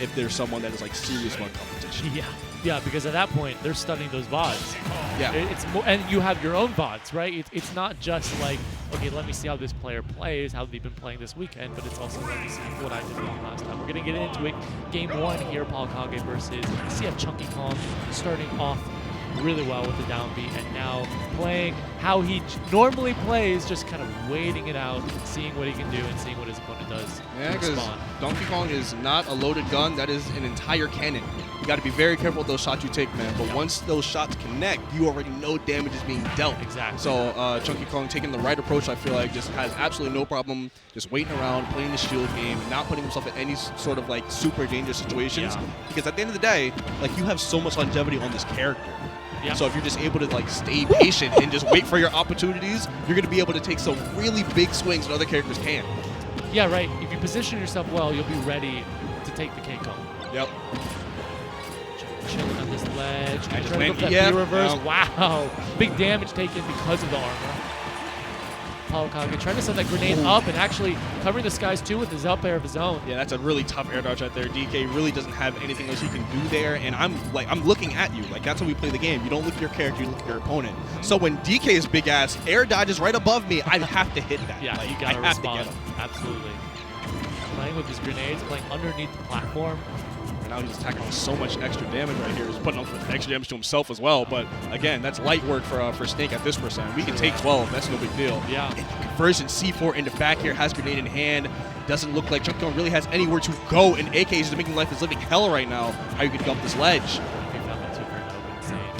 if there's someone that is like serious mud competition. Yeah, because at that point they're studying those VODs. Yeah. It's more, and you have your own VODs, right? It's not just like, okay, let me see how this player plays, how they've been playing this weekend, but it's also let me see what I did wrong last time. We're gonna get into it. Game 1 here, ApolloKage versus CF ChunkyKong, starting off really well with the downbeat, and now playing how he normally plays, just kind of waiting it out, seeing what he can do and seeing what his opponent does. Yeah, because Donkey Kong is not a loaded gun. That is an entire cannon. You got to be very careful with those shots you take, man. But once those shots connect, you already know damage is being dealt. Exactly. So ChunkyKong taking the right approach, I feel like, just has absolutely no problem just waiting around, playing the shield game, not putting himself in any sort of like super dangerous situations. Yeah. Because at the end of the day, like, you have so much longevity on this character. Yeah. So if you're just able to like stay patient and just wait for your opportunities, you're going to be able to take some really big swings that other characters can't. Yeah, right. If you position yourself well, you'll be ready to take the cake home. Yep. Chilling on this ledge. I just trying to go for that reverse. Wow. Big damage taken because of the armor. ApolloKage trying to send that grenade up and actually covering the skies too with his up air of his own. Yeah, that's a really tough air dodge right there. DK really doesn't have anything else he can do there, and I'm looking at you. Like, that's how we play the game. You don't look at your character, you look at your opponent. So when DK's big ass air dodge is right above me, I have to hit that. Yeah, like, you gotta I have respond. to get him. Absolutely. Playing with his grenades, playing underneath the platform. Now he's attacking with so much extra damage right here. He's putting up extra damage to himself as well. But again, that's light work for Snake at this percent. We can take 12. That's no big deal. Yeah. And conversion C4 into back here, has grenade in hand. Doesn't look like ChunkyKong really has anywhere to go. And AK is making life is living hell right now. How you can go up this ledge?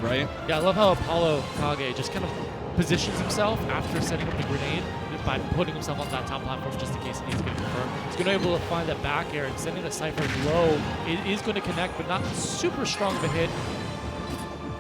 Right? Yeah, I love how ApolloKage just kind of positions himself after setting up the grenade by putting himself on that top platform just in case he needs to get confirmed. He's going to be able to find that back air and sending the Cypher low. It is going to connect, but not super strong of a hit.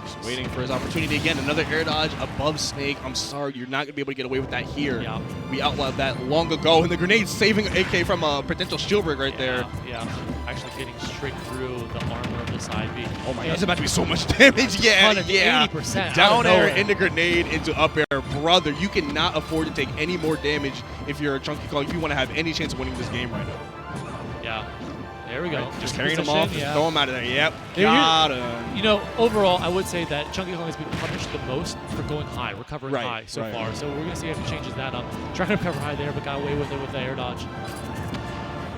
Just waiting for his opportunity again. Another air dodge above Snake. I'm sorry, you're not going to be able to get away with that here. Yeah. We outlawed that long ago, and the grenade saving AK from a potential shield break right there. Yeah, actually getting straight through the armor of the side B. Oh my god, that's about to be so much damage. Yeah. 80%. Down air into grenade into up air. Brother, you cannot afford to take any more damage if you're a ChunkyKong, if you want to have any chance of winning this game right now. Yeah. There we go. Right, just carrying him off, just throw him out of there. Yep, got him. You know, overall, I would say that ChunkyKong has been punished the most for going high, recovering high so far. So we're going to see if he changes that up. Trying to recover high there, but got away with it with the air dodge.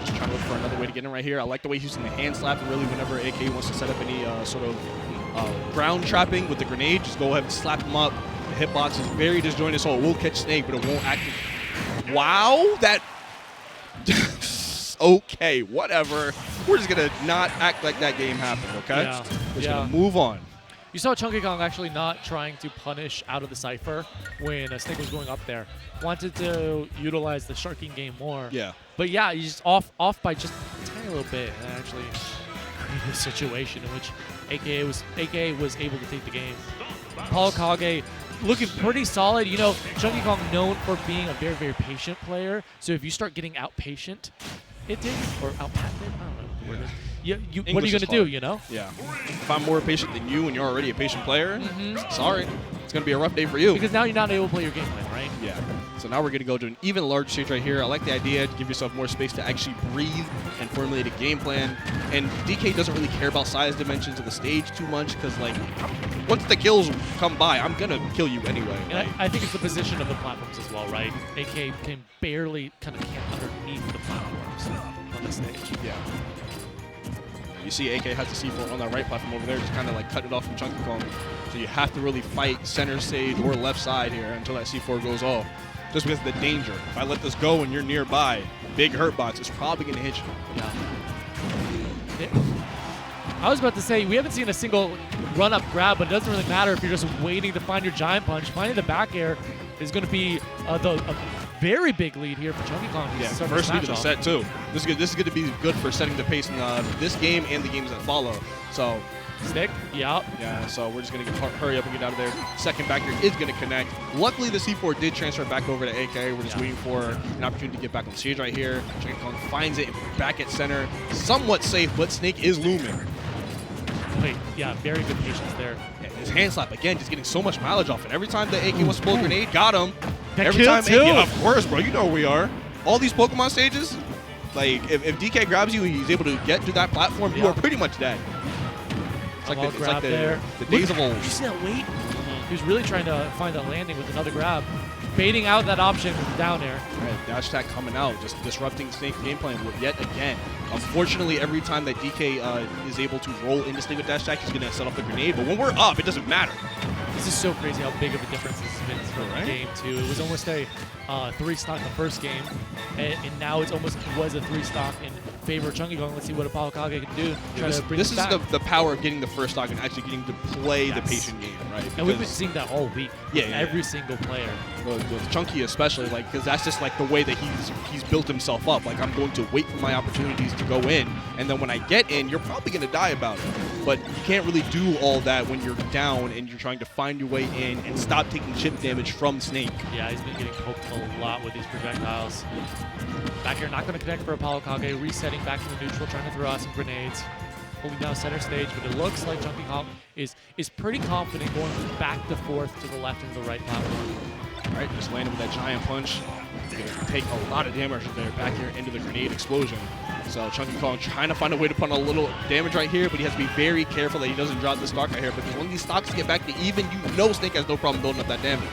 Just trying to look for another way to get in right here. I like the way he's using the hand slap, and really whenever AK wants to set up any sort of ground trapping with the grenade, just go ahead and slap him up. The hitbox is very disjointed, so it will catch Snake, but it won't actually. Wow, that. Okay, whatever. We're just going to not act like that game happened, okay? Yeah. We're just going to move on. You saw ChunkyKong actually not trying to punish out of the Cypher when Snake was going up there. Wanted to utilize the sharking game more. Yeah. But yeah, he's just off by just a tiny little bit, and actually created a situation in which AK was able to take the game. ApolloKage looking pretty solid. You know, ChunkyKong known for being a very, very patient player. So if you start getting out-patient, or out-passive, I don't know what it is. What are you going to do, you know? Yeah. If I'm more patient than you and you're already a patient player, sorry. It's going to be a rough day for you. Because now you're not able to play your game plan, right? Yeah. So now we're going to go to an even larger stage right here. I like the idea to give yourself more space to actually breathe and formulate a game plan. And DK doesn't really care about size dimensions of the stage too much because, like, once the kills come by, I'm going to kill you anyway. And I think it's the position of the platforms as well, right? AK can barely kind of camp underneath the platforms on the stage. Yeah. You see AK has the C4 on that right platform over there, just kind of like cut it off from ChunkyKong. So you have to really fight center stage or left side here until that C4 goes off. Just because of the danger. If I let this go and you're nearby, big hurt box is probably going to hit you. Yeah. I was about to say, we haven't seen a single run-up grab, but it doesn't really matter if you're just waiting to find your giant punch. Finding the back air is going to be a very big lead here for ChunkyKong. Yeah, first lead of the set, too. This is going to be good for setting the pace in this game and the games that follow. So, Stick, yeah. Yeah, so we're just going to hurry up and get out of there. Second back here is going to connect. Luckily, the C4 did transfer back over to AK. We're just waiting for an opportunity to get back on stage right here. ChunkyKong finds it back at center. Somewhat safe, but Snake is looming. Wait, yeah, very good patience there. Yeah, his hand slap, again, just getting so much mileage off it. Every time the AK wants to pull a grenade, got him. That Every time too. AK, of course, bro, you know where we are. All these Pokemon stages, Like, if DK grabs you and he's able to get to that platform, you are pretty much dead. It's like the days of old. Did you see that weight? He was really trying to find a landing with another grab. Baiting out that option with the down air. Right, dash attack coming out, just disrupting Snake game plan yet again. Unfortunately, every time that DK is able to roll into Snake with dash attack, he's going to set off the grenade. But when we're up, it doesn't matter. This is so crazy how big of a difference this has been from game 2. It was almost a 3-stock in the first game, and now it's almost was a 3-stock in favor of ChunkyKong. Let's see what ApolloKage can do. This is the power of getting the first stock and actually getting to play the patient game, right? Because, and we've been seeing that all week. Every single player. With Chunky especially, like, because that's just like the way that he's built himself up. Like, I'm going to wait for my opportunities to go in, and then when I get in, you're probably going to die about it. But you can't really do all that when you're down and you're trying to find your way in and stop taking chip damage from Snake. Yeah, he's been getting poked a lot with these projectiles. Back here, not going to connect for ApolloKage, resetting back to the neutral, trying to throw out some grenades. Holding down center stage, but it looks like ChunkyKong is pretty confident going back to fourth to the left and the right platform. All right, just landing with that giant punch. Going to take a lot of damage there back here into the grenade explosion. So ChunkyKong trying to find a way to put a little damage right here, but he has to be very careful that he doesn't drop this stock right here, because when these stocks get back to even, you know Snake has no problem building up that damage.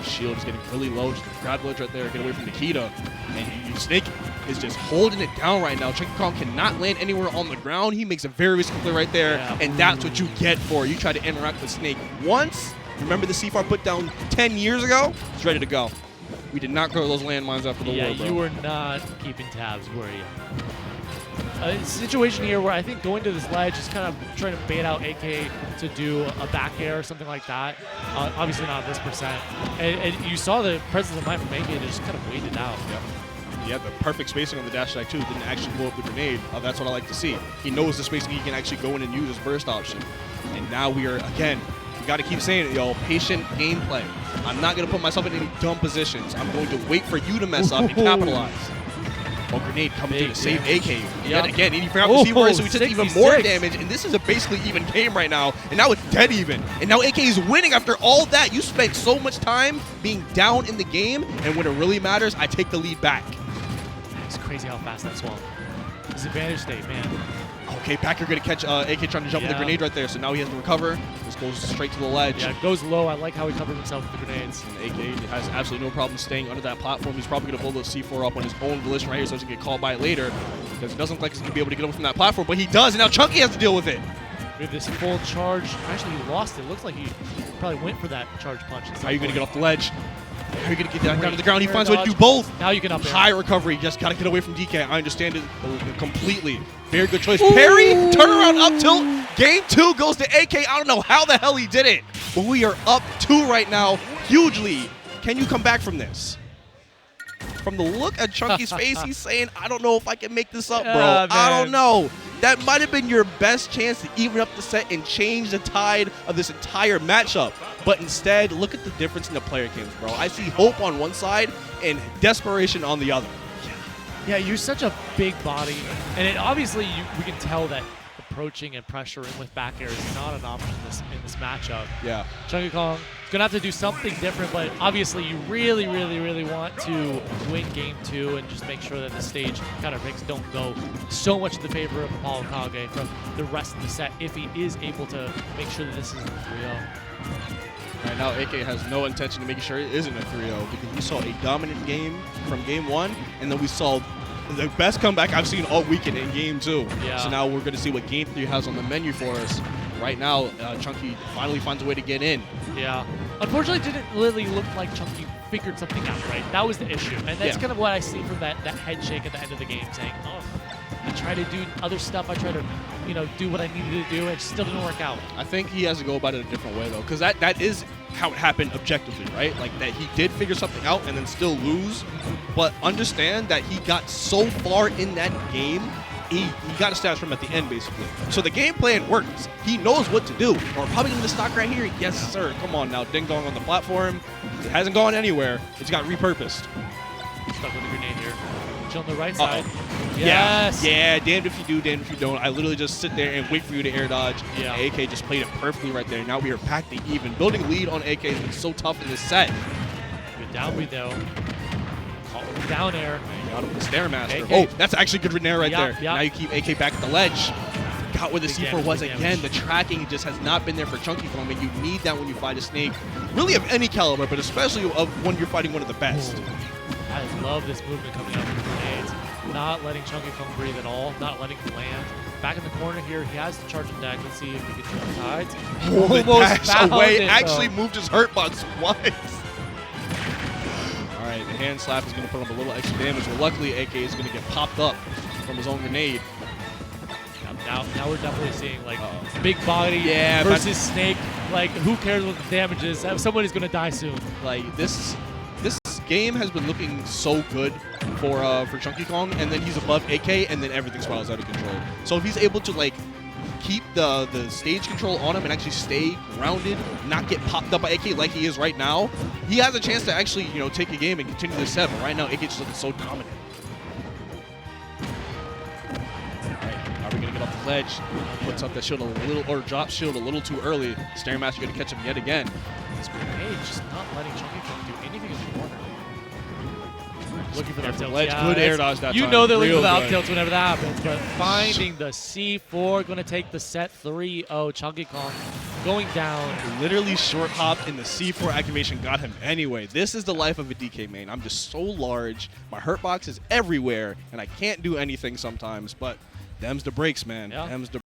Shield is getting really low, just grab ledge right there, get away from Nikita. And Snake is just holding it down right now. ChunkyKong cannot land anywhere on the ground. He makes a very risky play right there, and that's what you get for it. You try to interact with Snake once. Remember the C4 put down 10 years ago? It's ready to go. We did not throw those landmines after the war, bro. You were not keeping tabs, were you? A situation here where I think going to this ledge is kind of trying to bait out AK to do a back air or something like that. Obviously not this percent. And you saw the presence of mind from AK to just kind of wait it out. Yep. Yeah, the perfect spacing on the dash attack too. Didn't actually blow up the grenade. That's what I like to see. He knows the spacing he can actually go in and use his burst option. And now we are, again, we got to keep saying it, yo. Patient gameplay. I'm not going to put myself in any dumb positions. I'm going to wait for you to mess up and capitalize. Oh, grenade coming through to save AK. Yet again, and he forgot the C4, so he took even more damage. And this is a basically even game right now. And now it's dead even. And now AK is winning after all that. You spent so much time being down in the game, and when it really matters, I take the lead back. It's crazy how fast that swung. Disadvantage state, man. Okay, back here going to catch AK trying to jump with the grenade right there, so now he has to recover. This goes straight to the ledge. Yeah, it goes low. I like how he covered himself with the grenades. And AK has absolutely no problem staying under that platform. He's probably going to blow the C4 up on his own volition right here so he doesn't get called by it later, because it doesn't look like he's going to be able to get away from that platform, but he does, and now Chunky has to deal with it. We have this full charge. Actually, he lost it. Looks like he probably went for that charge punch. How are you going to get off the ledge? How are you going to get down to the ground? He finds a way to do both. Now you can up air. High recovery. Just got to get away from DK. I understand it completely. Very good choice. Parry, turnaround up tilt. Game 2 goes to AK. I don't know how the hell he did it, but we are up 2 right now, hugely. Can you come back from this? From the look at Chunky's face, he's saying, I don't know if I can make this up, bro. I don't know. That might have been your best chance to even up the set and change the tide of this entire matchup. But instead, look at the difference in the player cams, bro. I see hope on one side and desperation on the other. Yeah, you're such a big body. And obviously, we can tell that approaching and pressuring with back air is not an option in this matchup. Yeah. ChunkyKong is going to have to do something different, but obviously you really, really, really want to win game 2 and just make sure that the stage counter picks don't go so much in the favor of ApolloKage from the rest of the set if he is able to make sure that this isn't a 3-0. Right now, AK has no intention of making sure it isn't a 3-0, because we saw a dominant game from game 1, and then we saw the best comeback I've seen all weekend in game 2. Yeah. So now we're going to see what game 3 has on the menu for us. Right now, Chunky finally finds a way to get in. Yeah. Unfortunately, it didn't really look like Chunky figured something out, right? That was the issue. And that's kind of what I see from that head shake at the end of the game, saying, oh, I try to do other stuff. I try to, do what I needed to do. It still didn't work out. I think he has to go about it a different way, though, because that is how it happened objectively, right? Like, that he did figure something out and then still lose. But understand that he got so far in that game, he got a stats from at the end, basically. So the game plan works. He knows what to do. We're probably going to stock right here. Yes, sir. Come on now. Ding dong on the platform. It hasn't gone anywhere. It's got repurposed. Stuck with a grenade here. On the right side. Yes. Yeah, damned if you do, damned if you don't. I literally just sit there and wait for you to air dodge. Yeah. AK just played it perfectly right there. Now we are back to even. Building lead on AK has been so tough in this set. Good down read though. Down air. Got him with the Stairmaster. AK. Oh, that's actually good Renair right Yup, there. yup. Now you keep AK back at the ledge. Got where the Big C4 damage, was big again. damage. The tracking just has not been there for ChunkyKong, and you need that when you fight a snake, really of any caliber, but especially of when you're fighting one of the best. I love this movement coming up with the grenades. Not letting ChunkyKong breathe at all, not letting him land. Back in the corner here, he has the charging deck. Let's see if he can turn the tides. The dash found away, it, actually though. moved his hurt box twice. All right, the hand slap is going to put up a little extra damage, but luckily AK is going to get popped up from his own grenade. Now we're definitely seeing like big body Yeah, versus snake. Like who cares what the damage is? Somebody's gonna die soon. Like this game has been looking so good for ChunkyKong, and then he's above AK, and then everything spirals out of control. So if he's able to like keep the stage control on him and actually stay grounded, not get popped up by AK like he is right now, he has a chance to actually take a game and continue this set. But right now, AK just looking so dominant. Are we gonna get off the ledge? Puts up that shield a little, or drops shield a little too early. Stairmaster gonna catch him yet again. This grenade just not letting ChunkyKong do anything in the corner. Looking for that tilt. Ledge, Yeah, good air dodge that you time. know they're looking Real for the up good. tilts whenever that happens, but finding the C4, going to take the set 3-0. ChunkyKong going down. Literally short hop in the C4 activation got him anyway. This is the life of a DK main. I'm just so large. My hurt box is everywhere, and I can't do anything sometimes, but them's the breaks, man. Yeah. Them's the